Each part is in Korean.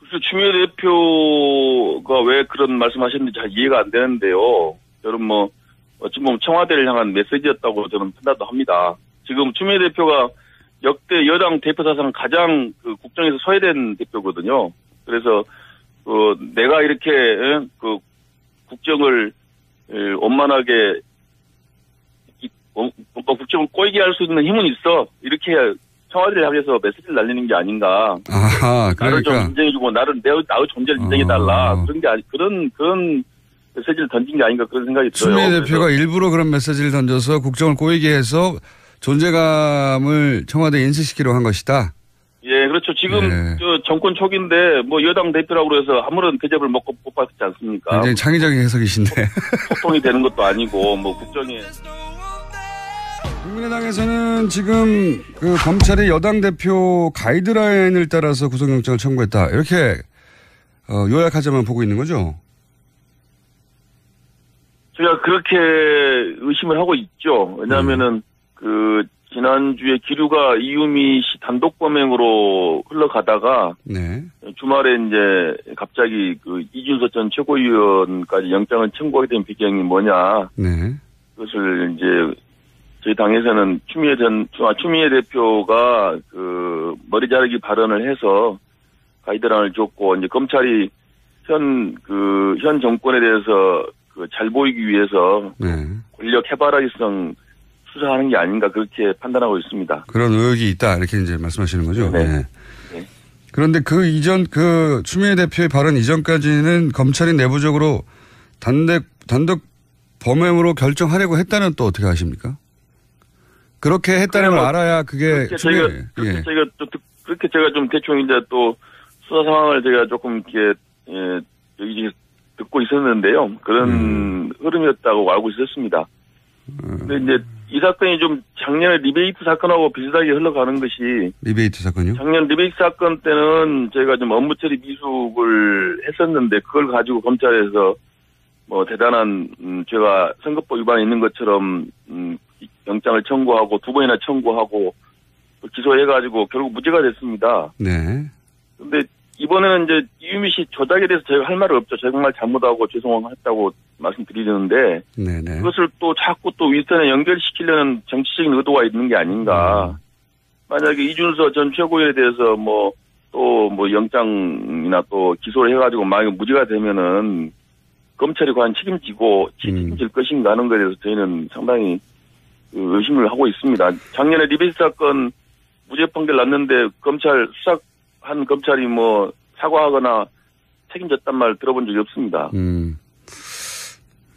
그래서 추미애 대표가 왜 그런 말씀하셨는지 잘 이해가 안 되는데요. 저는 뭐 어찌 보면 청와대를 향한 메시지였다고 저는 판단도 합니다. 지금 추미애 대표가 역대 여당 대표 사상 가장 그 국정에서 소외된 대표거든요. 그래서 내가 이렇게 그 국정을 원만하게 국정을 꼬이게 할 수 있는 힘은 있어. 이렇게 청와대를 향해서 메시지를 날리는 게 아닌가. 아하, 그러니까. 나를 좀 인정해주고 나의 존재를 인정해달라. 그런 게 그런 메시지를 던진 게 아닌가 그런 생각이 들어요. 추미애 대표가 일부러 그런 메시지를 던져서 국정을 꼬이게 해서 존재감을 청와대에 인식시키려고 한 것이다. 예, 그렇죠. 지금 저 정권 초기인데 뭐 여당 대표라고 그래서 아무런 대접을 못 받지 않습니까? 굉장히 창의적인 해석이신데. 소통이 되는 것도 아니고 뭐 국정에. 국민의당에서는 지금 그 검찰이 여당 대표 가이드라인을 따라서 구속영장을 청구했다. 이렇게 요약하자면 보고 있는 거죠? 제가 그렇게 의심을 하고 있죠. 왜냐하면은 그 지난주에 기류가 이유미 씨 단독 범행으로 흘러가다가 네. 주말에 이제 갑자기 그 이준석 전 최고위원까지 영장을 청구하게 된 배경이 뭐냐. 네. 그것을 이제 저희 당에서는 추미애 대표가 그 머리 자르기 발언을 해서 가이드라인을 줬고 이제 검찰이 현 정권에 대해서 그 잘 보이기 위해서 네. 권력 해바라기성 수사하는 게 아닌가 그렇게 판단하고 있습니다. 그런 의혹이 있다 이렇게 이제 말씀하시는 거죠. 네. 네. 네. 그런데 그 이전 그 추미애 대표의 발언 이전까지는 검찰이 내부적으로 단독 범행으로 결정하려고 했다는 또 어떻게 아십니까? 그렇게 했다는 걸 알아야 그게 그렇게 제가 좀 대충 이제 또 수사 상황을 제가 조금 이렇게 여기 듣고 있었는데요. 그런 흐름이었다고 알고 있었습니다. 근데 이제 이 사건이 좀 작년에 리베이트 사건하고 비슷하게 흘러가는 것이 리베이트 사건이요? 작년 리베이트 사건 때는 저희가 좀 업무 처리 미숙을 했었는데 그걸 가지고 검찰에서 뭐 대단한 제가 선거법 위반이 있는 것처럼 영장을 청구하고 2번이나 청구하고 기소해가지고 결국 무죄가 됐습니다. 네. 근데 이번에는 이제 이유미 씨 조작에 대해서 저희가 할 말은 없죠. 정말 잘못하고 죄송했다고 말씀드리는데 네네. 그것을 또 자꾸 또 윗선에 연결시키려는 정치적인 의도가 있는 게 아닌가. 만약에 이준석 전 최고위원에 대해서 또 영장이나 또 기소를 해가지고 만약에 무죄가 되면은 검찰이 과연 책임질 것인가 하는 것에 대해서 저희는 상당히 의심을 하고 있습니다. 작년에 리베이트 사건 무죄 판결 났는데 수사한 검찰이 사과하거나 책임졌단 말 들어본 적이 없습니다.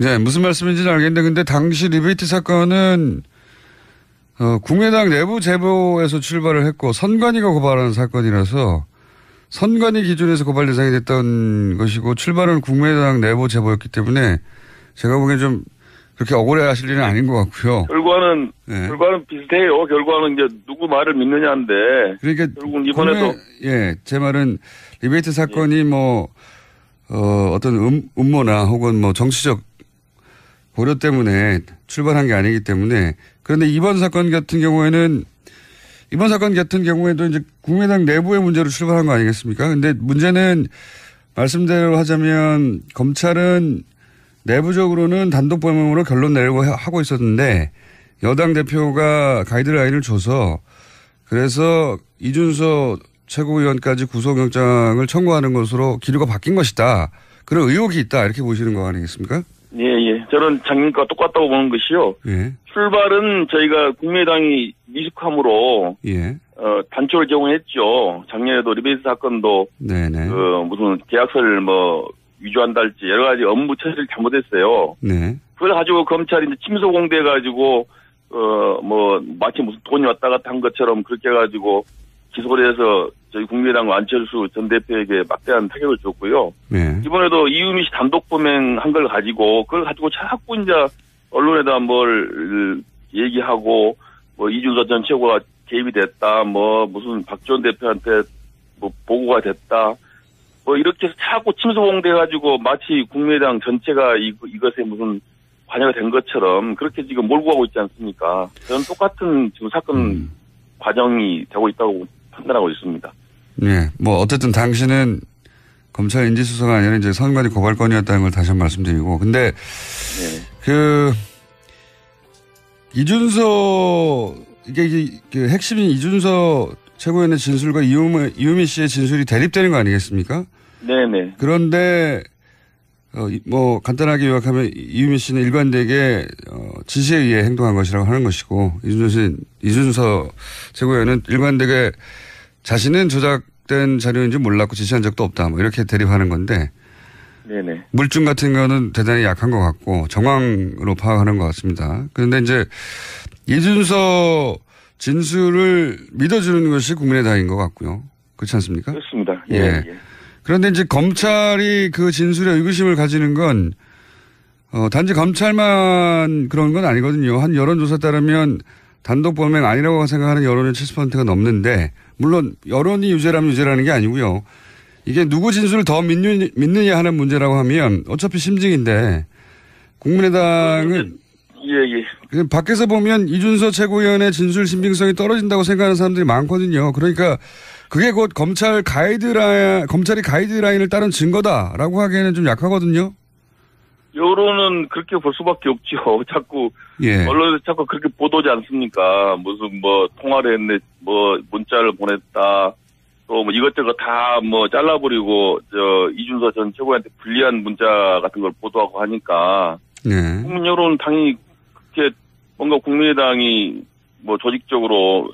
네, 무슨 말씀인지는 알겠는데, 근데 당시 리베이트 사건은, 국민의당 내부 제보에서 출발을 했고, 선관위가 고발한 사건이라서, 선관위 기준에서 고발 대상이 됐던 것이고, 출발은 국민의당 내부 제보였기 때문에, 제가 보기엔 좀, 그렇게 억울해 하실 일은 아닌 것 같고요. 결과는 비슷해요. 결과는 이제 누구 말을 믿느냐인데. 그러니까. 결국 이번에도. 제 말은 리베이트 사건이 어떤 음모나 혹은 정치적 고려 때문에 출발한 게 아니기 때문에. 그런데 이번 사건 같은 경우에도 이제 국민의당 내부의 문제로 출발한 거 아니겠습니까? 근데 문제는 말씀대로 하자면 검찰은 내부적으로는 단독 범행으로 결론 내려고 하고 있었는데 여당 대표가 가이드라인을 줘서 그래서 이준석 최고위원까지 구속영장을 청구하는 것으로 기류가 바뀐 것이다. 그런 의혹이 있다. 이렇게 보시는 거 아니겠습니까? 예. 저는 작년과 똑같다고 보는 것이요. 예. 출발은 저희가 국민의당이 미숙함으로 단초를 제공했죠. 작년에도 리베이트 사건도 네네. 무슨 계약서를 위조한다 할지 여러 가지 업무 처리를 잘못했어요. 네. 그걸 가지고 검찰이 이제 침소공대 가지고 마치 무슨 돈이 왔다 갔다 한 것처럼 그렇게 해가지고 기소를 해서 저희 국민의당 안철수 전 대표에게 막대한 타격을 줬고요. 네. 이번에도 이유미 씨 단독 범행한 걸 가지고 그걸 가지고 자꾸 이제 언론에다 뭘 얘기하고 이준석 전 최고가 개입이 됐다. 무슨 박지원 대표한테 보고가 됐다. 이렇게 해서 자꾸 침소봉대가지고 마치 국민의당 전체가 이것에 무슨 관여가 된 것처럼 그렇게 지금 몰고 가고 있지 않습니까? 저는 똑같은 지금 사건 과정이 되고 있다고 판단하고 있습니다. 네. 어쨌든 당신은 검찰 인지수사가 아니라 이제 선관위 고발건이었다는 걸 다시 한번 말씀드리고. 근데, 이준서, 이게 핵심인 이준서 최고위원의 진술과 이유미 씨의 진술이 대립되는 거 아니겠습니까? 네네. 그런데, 간단하게 요약하면 이유미 씨는 일관되게, 지시에 의해 행동한 것이라고 하는 것이고, 이준서 최고위원은 일관되게 자신은 조작된 자료인지 몰랐고 지시한 적도 없다. 뭐 이렇게 대립하는 건데, 네네. 물증 같은 거는 대단히 약한 것 같고, 정황으로 파악하는 것 같습니다. 그런데 이제, 이준서 진술을 믿어주는 것이 국민의당인 것 같고요. 그렇지 않습니까? 그렇습니다. 예. 그런데 이제 검찰이 그 진술에 의구심을 가지는 건, 단지 검찰만 그런 건 아니거든요. 한 여론조사 따르면 단독 범행 아니라고 생각하는 여론이 70%가 넘는데, 물론 여론이 유죄라면 유죄라는 게 아니고요. 이게 누구 진술을 더 믿느냐 하는 문제라고 하면 어차피 심증인데, 국민의당은 밖에서 보면 이준서 최고위원의 진술 신빙성이 떨어진다고 생각하는 사람들이 많거든요. 그러니까 그게 곧 검찰이 가이드라인을 따른 증거다라고 하기에는 좀 약하거든요. 여론은 그렇게 볼 수밖에 없죠. 자꾸 언론에서 자꾸 그렇게 보도지 않습니까? 무슨 통화를 했네, 문자를 보냈다. 또 이것저것 다 잘라버리고 이준서 전 최고위원한테 불리한 문자 같은 걸 보도하고 하니까 국민 여론은 당연히 그렇게 뭔가 국민의당이 조직적으로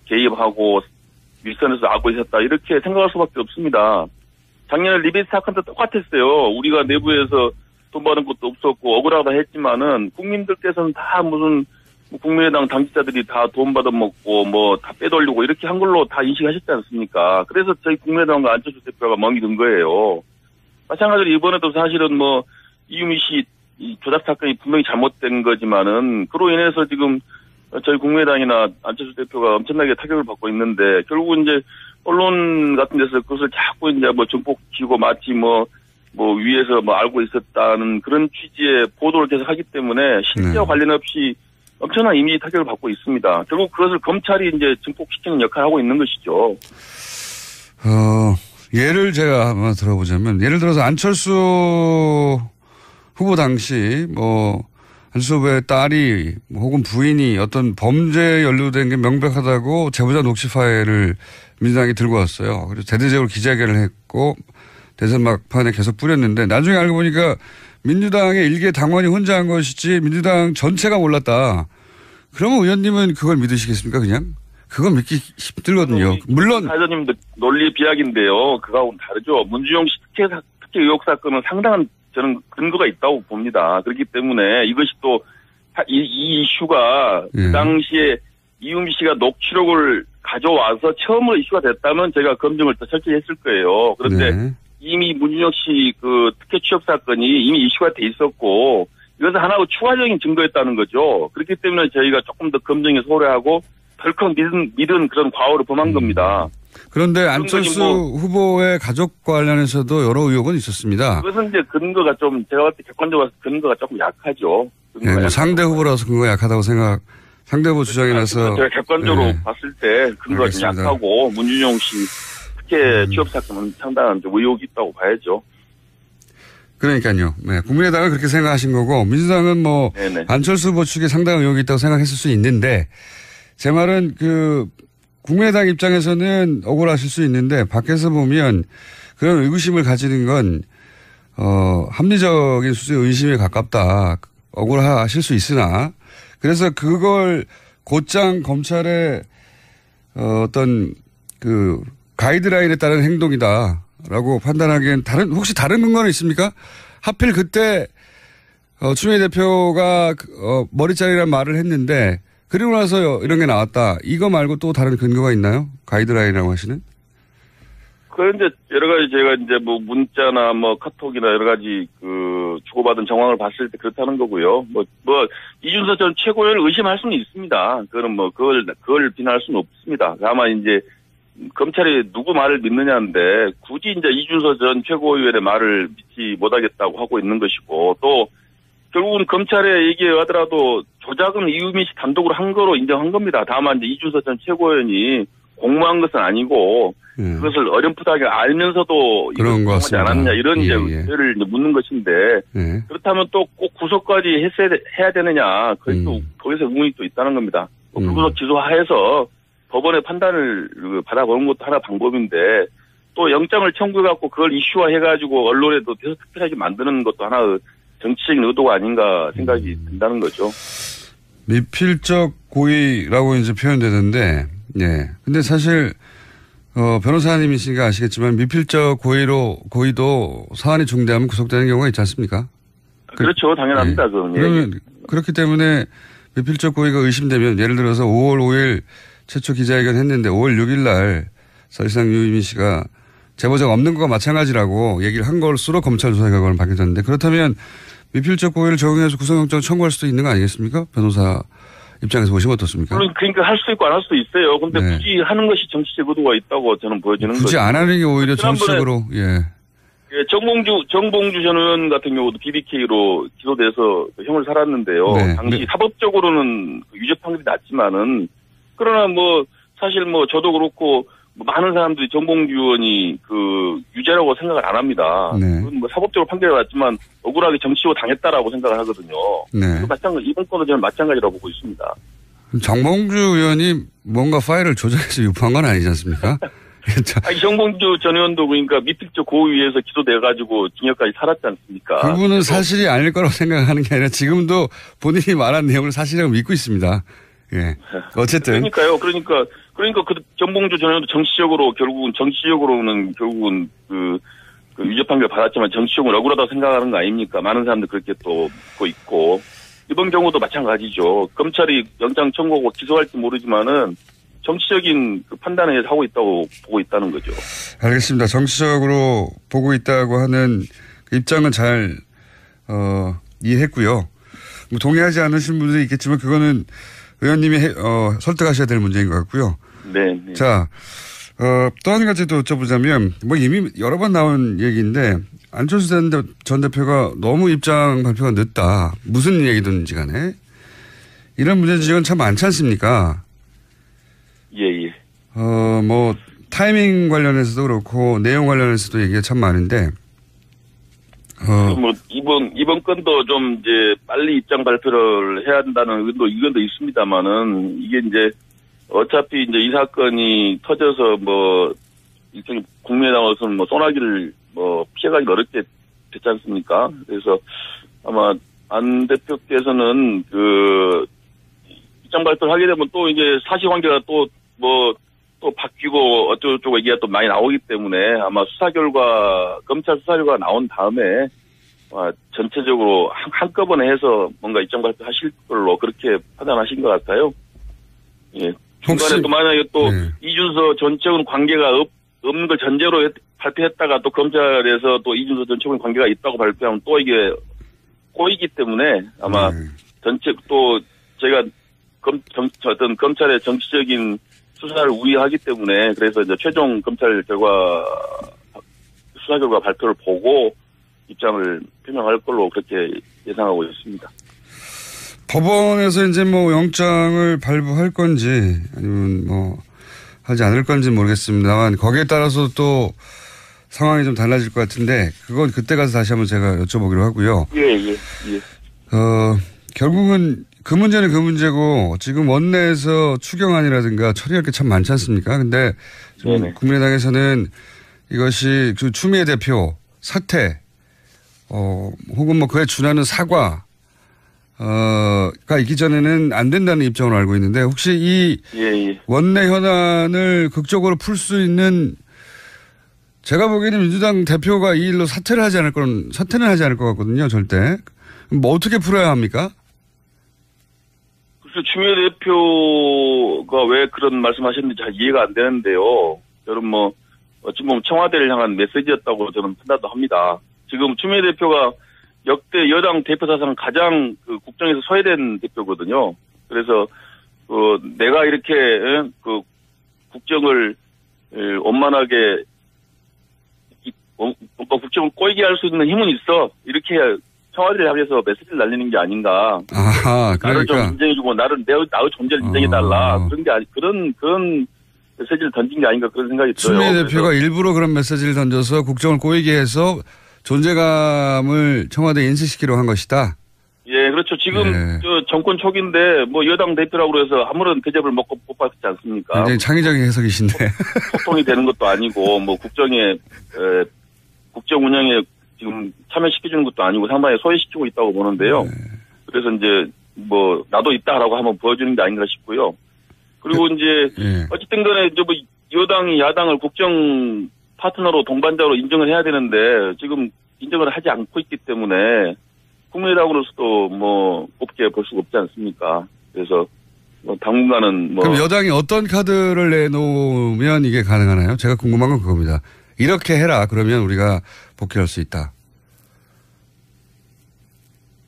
개입하고 윗선에서 하고 있었다 이렇게 생각할 수밖에 없습니다. 작년에 리베이스 사건도 똑같았어요. 우리가 내부에서 돈 받은 것도 없었고 억울하다 했지만은 국민들께서는 다 무슨 국민의당 당직자들이 다 돈 받아먹고 다 빼돌리고 이렇게 한 걸로 다 인식하셨지 않습니까? 그래서 저희 국민의당과 안철수 대표가 멍이 든 거예요. 마찬가지로 이번에도 사실은 이유미 씨 조작 사건이 분명히 잘못된 거지만은 그로 인해서 지금 저희 국민의당이나 안철수 대표가 엄청나게 타격을 받고 있는데 결국은 이제 언론 같은 데서 그것을 자꾸 이제 증폭시키고 마치 위에서 알고 있었다는 그런 취지의 보도를 계속 하기 때문에 실제와 관련 없이 엄청난 이미지 타격을 받고 있습니다. 결국 그것을 검찰이 이제 증폭시키는 역할을 하고 있는 것이죠. 예를 제가 한번 들어보자면 예를 들어서 안철수 후보 당시 안철수 후보의 딸이 혹은 부인이 어떤 범죄에 연루된 게 명백하다고 제보자 녹취 파일을 민주당이 들고 왔어요. 그래서 대대적으로 기자회견을 했고 대선 막판에 계속 뿌렸는데 나중에 알고 보니까 민주당의 일개 당원이 혼자 한 것이지 민주당 전체가 몰랐다. 그러면 의원님은 그걸 믿으시겠습니까 그냥? 그건 믿기 힘들거든요. 물론. 사장님도 논리 비약인데요. 그거하고는 다르죠. 문준용 씨 특혜 의혹 사건은 상당한 저는 근거가 있다고 봅니다. 그렇기 때문에 이것이 또 이 이슈가 그 당시에 이유미 씨가 녹취록을 가져와서 처음으로 이슈가 됐다면 제가 검증을 더 철저히 했을 거예요. 그런데 이미 문준용 씨 그 특혜 취업 사건이 이미 이슈가 돼 있었고 이것은 하나의 추가적인 증거였다는 거죠. 그렇기 때문에 저희가 조금 더 검증에 소홀하고 덜컥 믿은 그런 과오를 범한 겁니다. 그런데 안철수 후보의 가족 관련해서도 여러 의혹은 있었습니다. 그것은 이제 근거가 좀 제가 볼 때 객관적으로 봐서 근거가 조금 약하죠. 상대 후보라서 근거가 약하다고 상대 후보 주장이라서. 제가 객관적으로 봤을 때 근거가 좀 약하고 문준용 씨 특혜 취업 사건은 상당한 의혹이 있다고 봐야죠. 그러니까요. 국민의당은 그렇게 생각하신 거고 민주당은 안철수 후보 측에 상당한 의혹이 있다고 생각했을 수 있는데 제 말은 국민의당 입장에서는 억울하실 수 있는데 밖에서 보면 그런 의구심을 가지는 건 합리적인 수준의 의심에 가깝다. 억울하실 수 있으나 그래서 그걸 곧장 검찰의 어떤 가이드라인에 따른 행동이다라고 판단하기엔 혹시 다른 근거는 있습니까? 하필 그때 추미애 대표가 머리짜리란 말을 했는데 그리고 나서 이런 게 나왔다. 이거 말고 또 다른 근거가 있나요? 가이드라인이라고 하시는? 그런데 여러 가지 제가 이제 문자나 카톡이나 여러 가지 주고받은 정황을 봤을 때 그렇다는 거고요. 이준서 전 최고위원을 의심할 수는 있습니다. 그거는 그걸 비난할 수는 없습니다. 다만 이제 검찰이 누구 말을 믿느냐인데 굳이 이제 이준서 전 최고위원의 말을 믿지 못하겠다고 하고 있는 것이고 또 결국은 검찰의 얘기에 하더라도 조작은 이유미 씨 단독으로 한 거로 인정한 겁니다. 다만 이제 이준서 전 최고위원이 공모한 것은 아니고 그것을 어렴풋하게 알면서도 그런 것 하지 않았느냐 이런 문제를 묻는 것인데 그렇다면 또 꼭 구속까지 해야 되느냐 거기서 의문이 또 있다는 겁니다. 불구속 기소하에서 법원의 판단을 받아보는 것도 하나 방법인데 또 영장을 청구해갖고 그걸 이슈화해가지고 언론에도 특별하게 만드는 것도 하나 정치적인 의도가 아닌가 생각이 든다는 거죠. 미필적 고의라고 이제 표현되는데, 예. 근데 사실, 변호사님이시니까 아시겠지만 미필적 고의도 사안이 중대하면 구속되는 경우가 있지 않습니까? 그렇죠. 당연합니다. 예. 그러면 그렇기 때문에 미필적 고의가 의심되면 예를 들어서 5월 5일 최초 기자회견 했는데 5월 6일 날 사실상 유이민 씨가 제보자가 없는 것과 마찬가지라고 얘기를 한 것으로 검찰 조사 결과는 밝혀졌는데 그렇다면 미필적 고의를 적용해서 구속영장 청구할 수도 있는 거 아니겠습니까? 변호사 입장에서 보시면 어떻습니까? 그러니까 할 수도 있고 안 할 수도 있어요. 근데 굳이 하는 것이 정치적 의도가 있다고 저는 보여지는 거죠. 굳이 안 하는 게 오히려 정치적으로, 정봉주 전 의원 같은 경우도 BBK로 기소돼서 형을 살았는데요. 당시 사법적으로는 유죄 판결이 났지만은 그러나 사실 저도 그렇고 많은 사람들이 정봉주 의원이 유죄라고 생각을 안 합니다. 그건 사법적으로 판결이 났지만 억울하게 정치로 당했다라고 생각을 하거든요. 마찬가지 이번 건도 저는 마찬가지라고 보고 있습니다. 정봉주 의원이 뭔가 파일을 조작해서 유포한 건 아니지 않습니까? 정봉주 전 의원도 그러니까 미필적 고의에서 기소돼가지고 징역까지 살았지 않습니까? 그분은 사실이 아닐 거라고 생각하는 게 아니라 지금도 본인이 말한 내용을 사실이라고 믿고 있습니다. 예. 어쨌든. 그러니까요. 그러니까 그 정봉주 전 의원도 정치적으로는 유죄 판결 받았지만 정치적으로 억울하다고 생각하는 거 아닙니까? 많은 사람들 그렇게 또 믿고 있고. 이번 경우도 마찬가지죠. 검찰이 영장 청구하고 기소할지 모르지만은 정치적인 판단을 하고 있다고 보고 있다는 거죠. 알겠습니다. 정치적으로 보고 있다고 하는 입장은 잘, 이해했고요. 동의하지 않으신 분들이 있겠지만 그거는 의원님이 설득하셔야 될 문제인 것 같고요. 네. 자, 또 한 가지 더 여쭤보자면, 이미 여러 번 나온 얘기인데, 안철수 전 대표가 너무 입장 발표가 늦다. 무슨 얘기든지 간에. 이런 문제 지적은 참 많지 않습니까? 예. 타이밍 관련해서도 그렇고, 내용 관련해서도 얘기가 참 많은데, 이번 건도 좀 이제 빨리 입장 발표를 해야 한다는 의견도 있습니다만은, 이게 이제, 어차피 이제 이 사건이 터져서 일종의 국민의당으로서는 소나기를 피해가기 어렵게 됐지 않습니까? 그래서 아마 안 대표께서는 입장 발표를 하게 되면 또 이제 사실관계가 또 바뀌고 어쩌고저쩌고 얘기가 또 많이 나오기 때문에 아마 검찰 수사 결과 나온 다음에 전체적으로 한꺼번에 해서 뭔가 입장 발표 하실 걸로 그렇게 판단하신 것 같아요. 예. 중간에 또 만약에 이준서 전 최고는 관계가 없는 걸 전제로 발표했다가 또 검찰에서 또 이준서 전 최고는 관계가 있다고 발표하면 또 이게 꼬이기 때문에 아마 전체 또 제가 어떤 검찰의 정치적인 수사를 우려하기 때문에 그래서 이제 최종 검찰 수사 결과 발표를 보고 입장을 표명할 걸로 그렇게 예상하고 있습니다. 법원에서 이제 영장을 발부할 건지 아니면 하지 않을 건지 모르겠습니다만 거기에 따라서 또 상황이 좀 달라질 것 같은데 그건 그때 가서 다시 한번 제가 여쭤보기로 하고요. 예. 결국은 그 문제는 그 문제고 지금 원내에서 추경안이라든가 처리할 게 참 많지 않습니까? 근데 국민의당에서는 이것이 추미애 대표 사퇴 혹은 그에 준하는 사과 가 있기 전에는 안 된다는 입장으로 알고 있는데 혹시 이 원내 현안을 극적으로 풀 수 있는 제가 보기에는 민주당 대표가 이 일로 사퇴는 하지 않을 것 같거든요. 절대. 어떻게 풀어야 합니까? 그래서 추미애 대표가 왜 그런 말씀하셨는지 잘 이해가 안 되는데요. 저는 어찌 보면 청와대를 향한 메시지였다고 저는 판단도 합니다. 지금 추미애 대표가 역대 여당 대표 사상 가장 국정에서 소외된 대표거든요. 그래서 내가 이렇게 국정을 원만하게 국정을 꼬이게 할 수 있는 힘은 있어. 이렇게 청와대를 향해서 메시지를 날리는 게 아닌가. 아하, 그러니까. 나를 좀 인정해주고 나의 존재를 인정해달라. 그런 게 그런 메시지를 던진 게 아닌가 그런 생각이 들어요. 추미애 대표가 일부러 그런 메시지를 던져서 국정을 꼬이게 해서 존재감을 청와대에 인식시키려고 한 것이다. 예, 그렇죠. 지금 저 정권 초기인데 뭐 여당 대표라고 해서 아무런 대접을 못 받지 않습니까? 굉장히 창의적인 해석이신데. 소통이 되는 것도 아니고 뭐 국정 운영에 지금 참여시켜주는 것도 아니고 상당히 소외시키고 있다고 보는데요. 그래서 이제 뭐 나도 있다라고 한번 보여주는 게 아닌가 싶고요. 그리고 이제 어쨌든 간에 이제 뭐 여당이 야당을 국정 파트너로 동반자로 인정을 해야 되는데 지금 인정을 하지 않고 있기 때문에 국민의당으로서도 뭐 곱게 볼 수가 없지 않습니까? 그래서 뭐 당분간은 뭐 그럼 여당이 어떤 카드를 내놓으면 이게 가능하나요? 제가 궁금한 건 그겁니다. 이렇게 해라 그러면 우리가 복귀할 수 있다.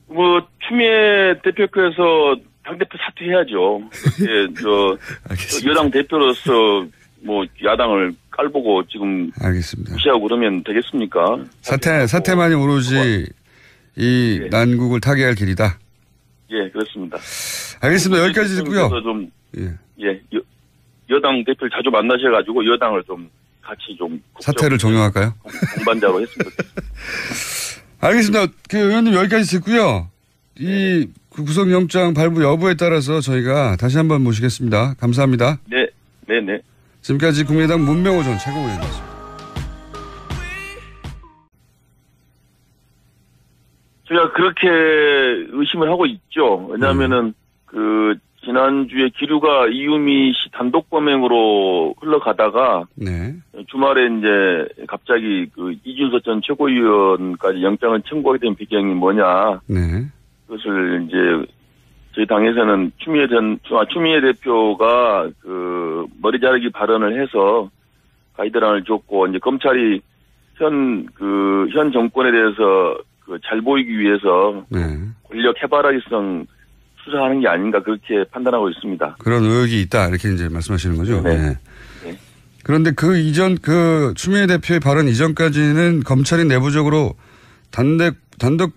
뭐 추미애 대표께서 당대표 사퇴해야죠. 저 여당 대표로서 뭐 야당을 깔보고 지금 알겠습니다. 무시하고 그러면 되겠습니까? 사퇴만이 오로지 이 난국을 타개할 길이다. 예, 그렇습니다. 알겠습니다. 여기까지 듣고요. 좀 여당 대표를 자주 만나셔가지고 여당을 좀 같이 좀 사퇴를 종용할까요? 동반자로 했습니다. 알겠습니다. 그 의원님 여기까지 듣고요. 이 구속영장 발부 여부에 따라서 저희가 다시 한번 모시겠습니다. 감사합니다. 네. 지금까지 국민의당 문명호 전 최고위원이었습니다. 제가 그렇게 의심을 하고 있죠. 왜냐하면은 그 지난주에 기류가 이유미 씨 단독 범행으로 흘러가다가 주말에 이제 갑자기 그 이준서 전 최고위원까지 영장을 청구하게 된 배경이 뭐냐. 그것을 이제 저희 당에서는 추미애 대표가 그 머리 자르기 발언을 해서 가이드라인을 줬고 이제 검찰이 현 정권에 대해서 그 잘 보이기 위해서 권력 해바라기성 수사하는 게 아닌가 그렇게 판단하고 있습니다. 그런 의혹이 있다 이렇게 이제 말씀하시는 거죠. 네. 그런데 그 이전 그 추미애 대표의 발언 이전까지는 검찰이 내부적으로 단독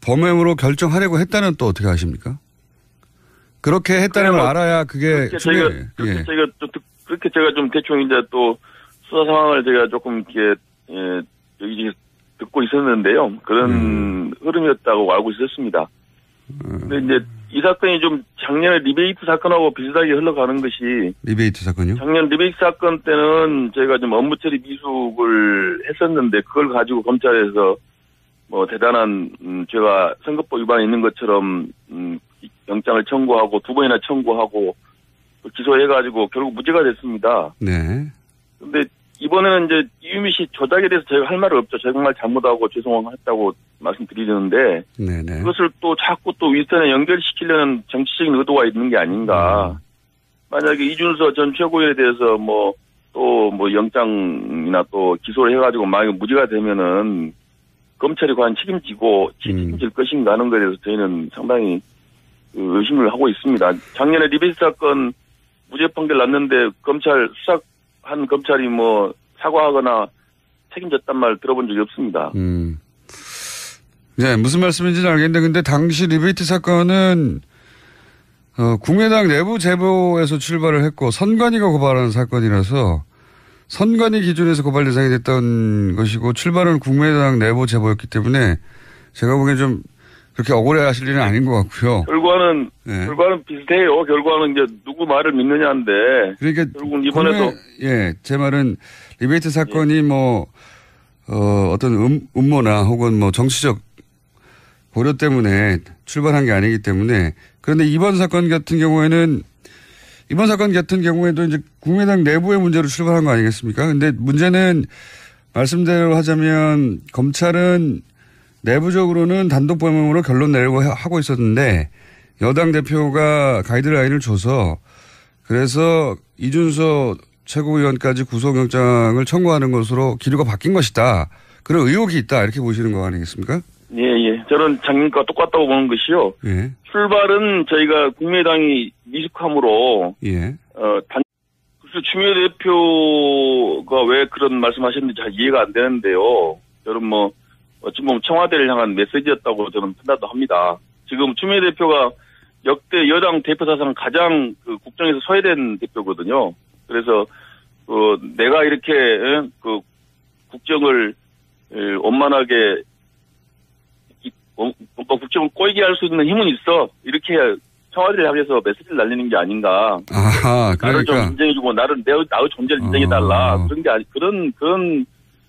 범행으로 결정하려고 했다는 또 어떻게 아십니까? 그렇게 했다는 걸 알아야 그게 그렇게 제가 좀 대충 이제 또 수사 상황을 제가 조금 이렇게 여기 듣고 있었는데요. 그런 흐름이었다고 알고 있었습니다. 근데 이제 이 사건이 좀 작년에 리베이트 사건하고 비슷하게 흘러가는 것이 리베이트 사건이요? 작년 리베이트 사건 때는 저희가 좀 업무 처리 미숙을 했었는데 그걸 가지고 검찰에서 뭐 대단한 죄가 선거법 위반이 있는 것처럼 영장을 청구하고 2번이나 청구하고 기소해가지고 결국 무죄가 됐습니다. 근데 이번에는 이제 이유미 씨 조작에 대해서 저희가 할 말은 없죠. 정말 잘못하고 죄송했다고 말씀드리는데 그것을 또 자꾸 또 윗선에 연결시키려는 정치적인 의도가 있는 게 아닌가. 만약에 이준서 전 최고위원에 대해서 또 영장이나 또 기소를 해가지고 만약에 무죄가 되면은 검찰이 과연 책임질 것인가 하는 것에 대해서 저희는 상당히 의심을 하고 있습니다. 작년에 리베이트 사건 무죄 판결 났는데 수사한 검찰이 사과하거나 책임졌단 말 들어본 적이 없습니다. 네, 무슨 말씀인지는 알겠는데 근데 당시 리베이트 사건은 국민의당 내부 제보에서 출발을 했고 선관위가 고발한 사건이라서 선관위 기준에서 고발 대상이 됐던 것이고 출발은 국민의당 내부 제보였기 때문에 제가 보기엔 좀 그렇게 억울해 하실 일은 아닌 것 같고요. 결과는 비슷해요. 결과는 이제 누구 말을 믿느냐인데. 그러니까 결국은 이번에도. 제 말은 리베이트 사건이 어떤 음모나 혹은 정치적 고려 때문에 출발한 게 아니기 때문에 그런데 이번 사건 같은 경우에도 이제 국민의당 내부의 문제로 출발한 거 아니겠습니까? 근데 문제는 말씀대로 하자면 검찰은 내부적으로는 단독 범행으로 결론 내려고 하고 있었는데 여당 대표가 가이드라인을 줘서 그래서 이준서 최고위원까지 구속영장을 청구하는 것으로 기류가 바뀐 것이다. 그런 의혹이 있다. 이렇게 보시는 거 아니겠습니까? 예. 저는 작년과 똑같다고 보는 것이요. 출발은 저희가 국민의당이 미숙함으로 추미애 대표가 왜 그런 말씀하셨는지 잘 이해가 안 되는데요. 저는 어찌 보면 청와대를 향한 메시지였다고 저는 판단도 합니다. 지금 추미애 대표가 역대 여당 대표 사상 가장 국정에서 소외된 대표거든요. 그래서 내가 이렇게, 국정을, 원만하게, 국정을 꼬이게 할 수 있는 힘은 있어. 이렇게 청와대를 향해서 메시지를 날리는 게 아닌가. 아하, 그러니까. 나를 좀 인정해주고, 나의 존재를 인정해달라. 그런 게 그런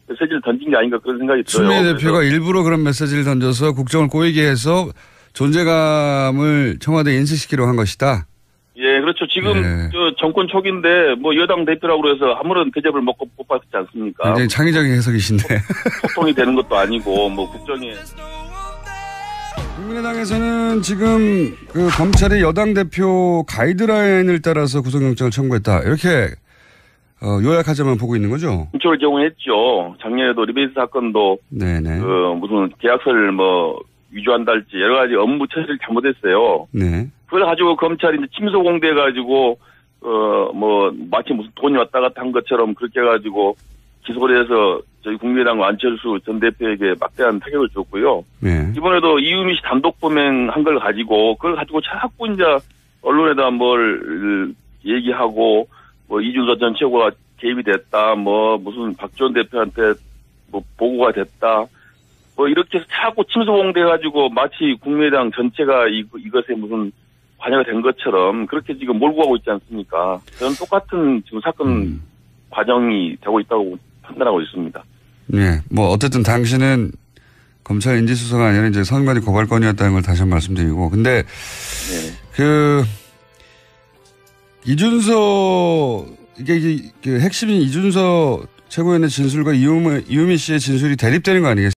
메시지를 던진 게 아닌가 그런 생각이 들어요. 추미애 대표가 일부러 그런 메시지를 던져서 국정을 꼬이게 해서 존재감을 청와대에 인식시키려고 한 것이다. 예, 그렇죠. 지금 정권 초기인데 뭐 여당 대표라고 해서 아무런 대접을 못 받지 않습니까? 굉장히 창의적인 해석이신데. 소통이 되는 것도 아니고 뭐 국정에. 국민의당에서는 지금 검찰이 여당 대표 가이드라인을 따라서 구속영장을 청구했다. 이렇게 요약하자만 보고 있는 거죠? 인초를 제공했죠. 작년에도 리베이스 사건도 네네. 무슨 계약서를 뭐 위조한다 할지 여러 가지 업무 처리를 잘못했어요. 네. 그걸 가지고 검찰이 이제 침소 공대해가지고 뭐 마치 무슨 돈이 왔다 갔다 한 것처럼 그렇게 해가지고 기소를 해서 저희 국민의당 안철수 전 대표에게 막대한 타격을 줬고요. 네. 이번에도 이유미 씨 단독 범행한 걸 가지고 그걸 가지고 자꾸 이제 언론에다 뭘 얘기하고 뭐 이준서 전 최고가 개입이 됐다. 뭐 무슨 박지원 대표한테 뭐 보고가 됐다. 뭐 이렇게 해서 자꾸 침소봉돼가지고 마치 국민의당 전체가 이것에 무슨 관여가 된 것처럼 그렇게 지금 몰고 가고 있지 않습니까? 저는 똑같은 지금 사건 과정이 되고 있다고 판단하고 있습니다. 네. 뭐 어쨌든 당신은 검찰 인지수사가 아니라 이제 선관위 고발건이었다는 걸 다시 한번 말씀드리고. 근데 네. 이준서 이게 핵심인 이준서 최고위원의 진술과 이유미 씨의 진술이 대립되는 거 아니겠습니까?